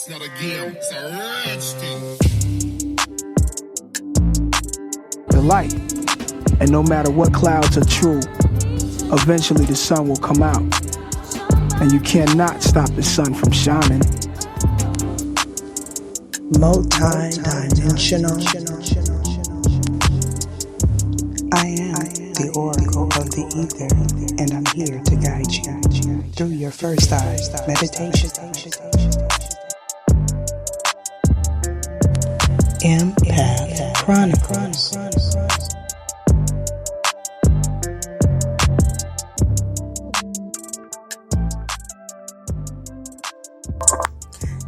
not a game, it's a rich thing. The light. And no matter what clouds are true, eventually the sun will come out. And you cannot stop the sun from shining. Multi-dimensional. I am the oracle of the ether, and I'm here to guide you through your first eye meditation. Empath Chronicles.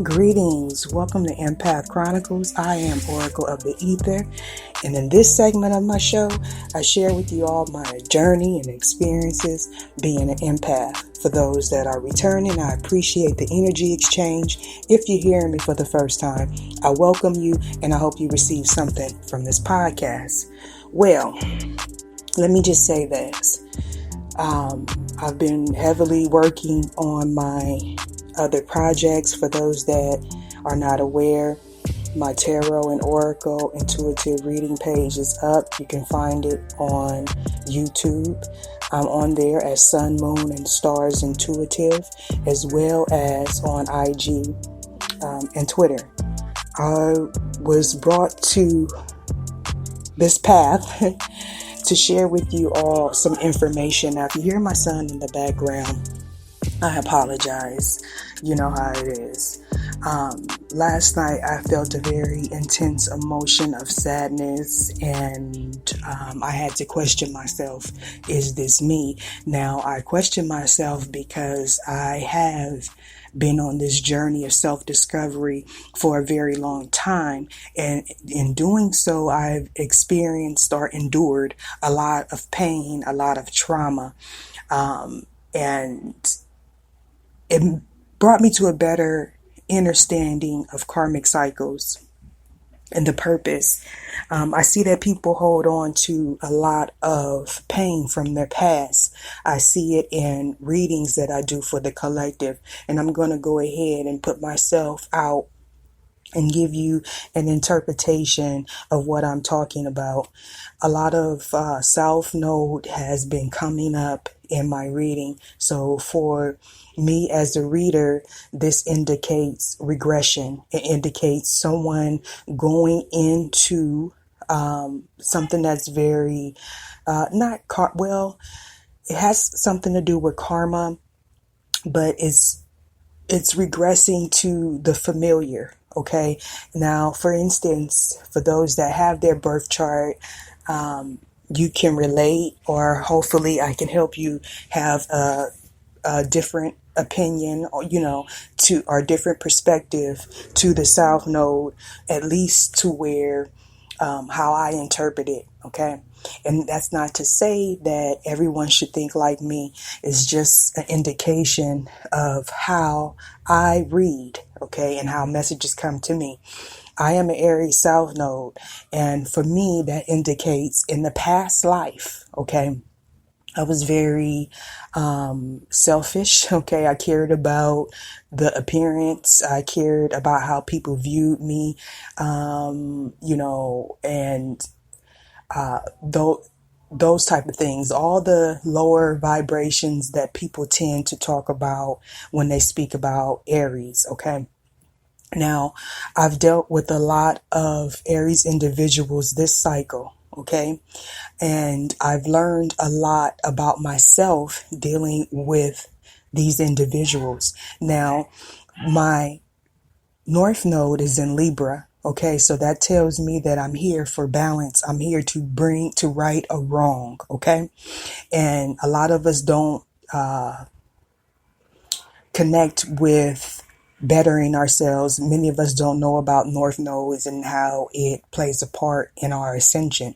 Greetings, welcome to Empath Chronicles. I am Oracle of the Ether, and in this segment of my show, I share with you all my journey and experiences being an empath. For those that are returning, I appreciate the energy exchange. If you're hearing me for the first time, I welcome you, and I hope you receive something from this podcast. Well, let me just say this. I've been heavily working on my other projects. For those that are not aware, my tarot and oracle intuitive reading page is up. You can find it on YouTube. I'm on there as Sun, Moon, and Stars Intuitive, as well as on IG and Twitter. I was brought to this path to share with you all some information. Now, if you hear my son in the background, I apologize. You know how it is. Last night I felt a very intense emotion of sadness, and I had to question myself, is this me? Now, I question myself because I have been on this journey of self-discovery for a very long time, and in doing so, I've experienced or endured a lot of pain, a lot of trauma, and it brought me to a better understanding of karmic cycles and the purpose. I see that people hold on to a lot of pain from their past. I see it in readings that I do for the collective, and I'm going to go ahead and put myself out and give you an interpretation of what I'm talking about. A lot of South Node has been coming up in my reading. So for me as a reader, this indicates regression. It indicates someone going into something that's very, it has something to do with karma, but it's regressing to the familiar. Okay. Now, for instance, for those that have their birth chart, you can relate, or hopefully I can help you have a different opinion, or, or different perspective to the South Node, at least to where, how I interpret it. Okay. And that's not to say that everyone should think like me. It's just an indication of how I read, okay, and how messages come to me. I am an Aries South Node, and for me, that indicates in the past life, okay, I was very selfish, okay. I cared about the appearance. I cared about how people viewed me, and those type of things, all the lower vibrations that people tend to talk about when they speak about Aries, okay? Now, I've dealt with a lot of Aries individuals this cycle, okay? And I've learned a lot about myself dealing with these individuals. Now, my North Node is in Libra. Okay, so that tells me that I'm here for balance. I'm here to right a wrong. Okay, and a lot of us don't connect with bettering ourselves. Many of us don't know about North Nodes and how it plays a part in our ascension.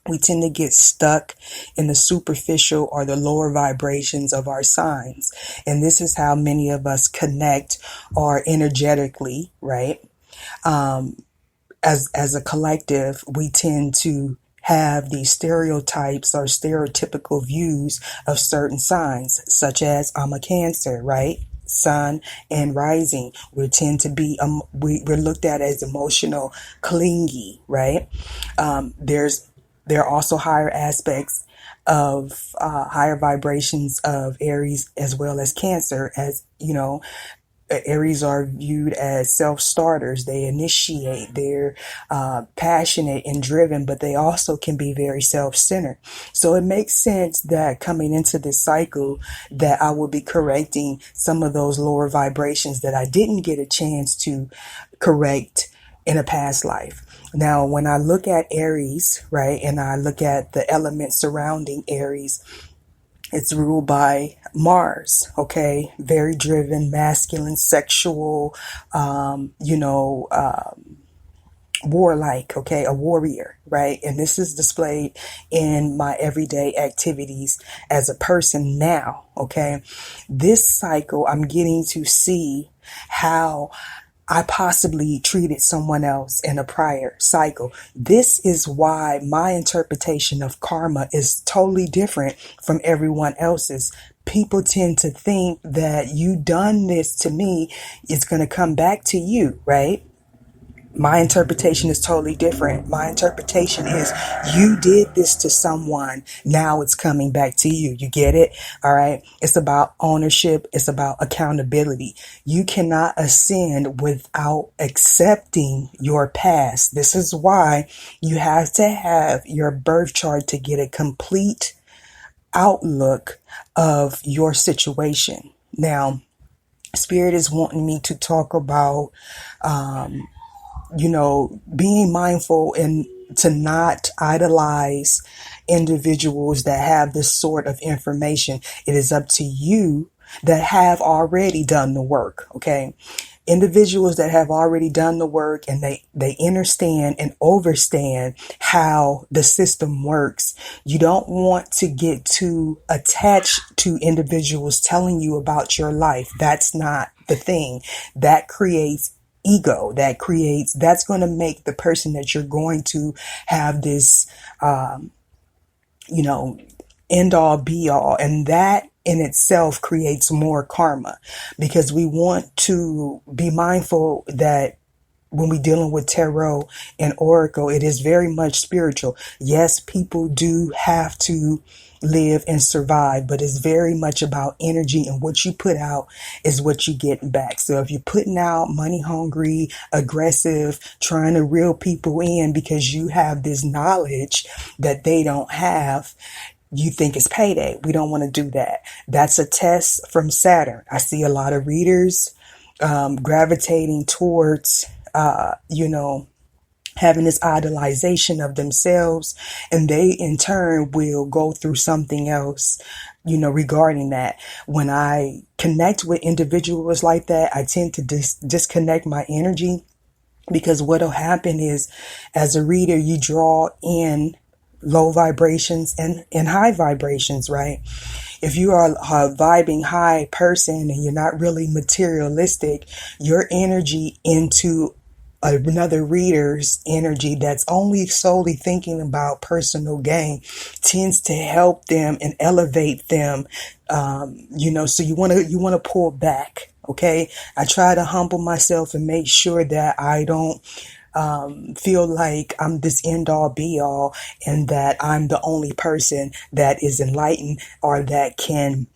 We tend to get stuck in the superficial or the lower vibrations of our signs. And this is how many of us connect or energetically, right? As a collective, we tend to have these stereotypes or stereotypical views of certain signs, such as I'm a Cancer, right? sun, and rising. We tend to be, we're looked at as emotional, clingy, right? There are also higher aspects of higher vibrations of Aries as well as Cancer. As you know, Aries are viewed as self-starters. They initiate, they're passionate and driven, but they also can be very self-centered. So it makes sense that coming into this cycle that I will be correcting some of those lower vibrations that I didn't get a chance to correct in a past life. Now, when I look at Aries, right, and I look at the elements surrounding Aries, it's ruled by Mars, okay? Very driven, masculine, sexual, warlike, okay? A warrior, right? And this is displayed in my everyday activities as a person now, okay? This cycle, I'm getting to see how I possibly treated someone else in a prior cycle. This is why my interpretation of karma is totally different from everyone else's. People tend to think that you done this to me, it's going to come back to you, right? My interpretation is totally different. My interpretation is you did this to someone. Now it's coming back to you. You get it? All right. It's about ownership. It's about accountability. You cannot ascend without accepting your past. This is why you have to have your birth chart to get a complete outlook of your situation. Now, Spirit is wanting me to talk about, being mindful and to not idolize individuals that have this sort of information. It is up to you that have already done the work. Okay. Individuals that have already done the work and they understand and overstand how the system works. You don't want to get too attached to individuals telling you about your life. That's not the thing. That creates ego. That's going to make the person that you're going to have this, end all be all. And that in itself creates more karma, because we want to be mindful that when we're dealing with tarot and oracle, it is very much spiritual. Yes, people do have to live and survive, but it's very much about energy, and what you put out is what you get back. So if you're putting out money hungry, aggressive, trying to reel people in because you have this knowledge that they don't have, you think it's payday. We don't want to do that. That's a test from Saturn. I see a lot of readers gravitating towards, having this idolization of themselves, and they in turn will go through something else, regarding that. When I connect with individuals like that, I tend to disconnect my energy, because what'll happen is, as a reader, you draw in low vibrations and high vibrations, right? If you are a vibing high person and you're not really materialistic, your energy into another reader's energy that's only solely thinking about personal gain tends to help them and elevate them. So you want to pull back. Okay. I try to humble myself and make sure that I don't feel like I'm this end all be all, and that I'm the only person that is enlightened or that can,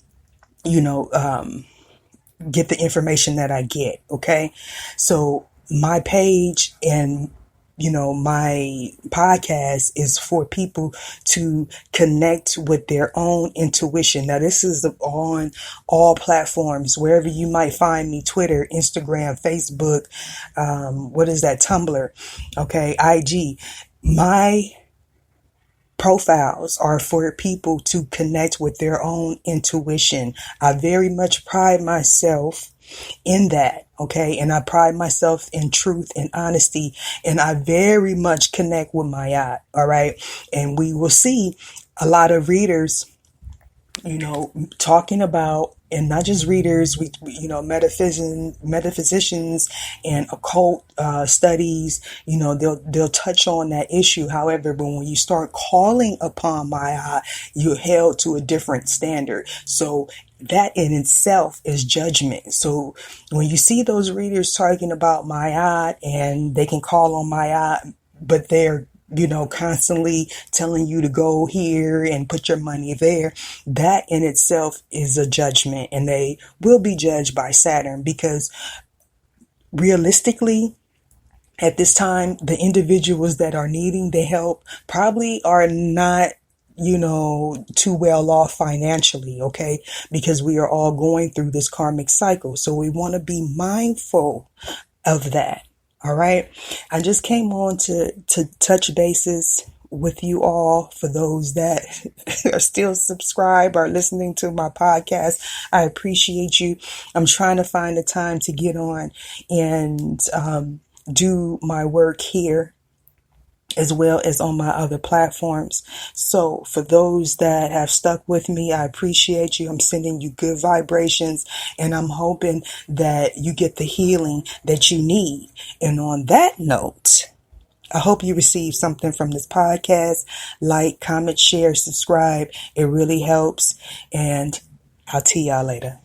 get the information that I get. Okay. So my page and my podcast is for people to connect with their own intuition. Now, this is on all platforms, wherever you might find me: Twitter, Instagram, Facebook, Tumblr, okay, IG. My profiles are for people to connect with their own intuition. I very much pride myself in that. Okay. And I pride myself in truth and honesty. And I very much connect with my eye. All right. And we will see a lot of readers, talking about, and not just readers, metaphysicians and occult studies, they'll touch on that issue. However, but when you start calling upon my eye, you're held to a different standard. So that in itself is judgment. So when you see those readers talking about Ma'at, and they can call on Ma'at, but they're constantly telling you to go here and put your money there, that in itself is a judgment, and they will be judged by Saturn, because realistically, at this time, the individuals that are needing the help probably are not, too well off financially, okay? Because we are all going through this karmic cycle. So we want to be mindful of that. All right. I just came on to touch bases with you all. For those that are still subscribed or listening to my podcast, I appreciate you. I'm trying to find the time to get on and do my work here as well as on my other platforms. So for those that have stuck with me, I appreciate you. I'm sending you good vibrations, and I'm hoping that you get the healing that you need. And on that note, I hope you receive something from this podcast. Like, comment, share, subscribe. It really helps. And I'll see y'all later.